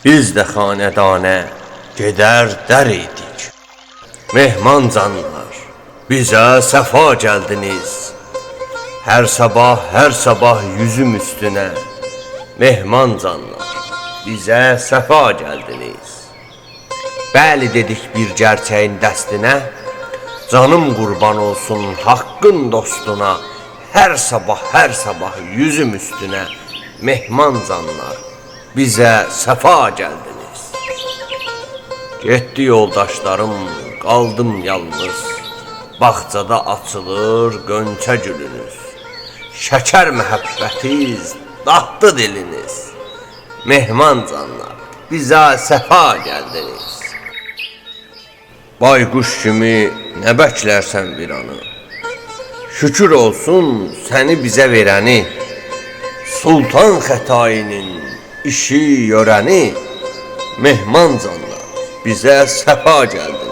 Biz də xanədanə gedər dər idik. Mehman canlar, bizə səfa gəldiniz. Hər sabah yüzüm üstünə. Mehman canlar, bizə səfa gəldiniz. Bəli dedik bir gerçəyin dəstinə. Canım qurban olsun haqqın dostuna. Hər sabah yüzüm üstünə. Mehman canlar, bizə səfa gəldiniz. Getdi yoldaşlarım, qaldım yalnız. Bağçada açılır gönçə gülünüz. Şəkər məhəbbətiz datdı diliniz. Mehman canlar, bizə səfa gəldiniz. Bayquş kimi nə bəklərsən bir anı. Şükür olsun səni bizə verəni. Sultan Xətainin işi görəni. Mehman canlar, bizə səfa gəldiniz.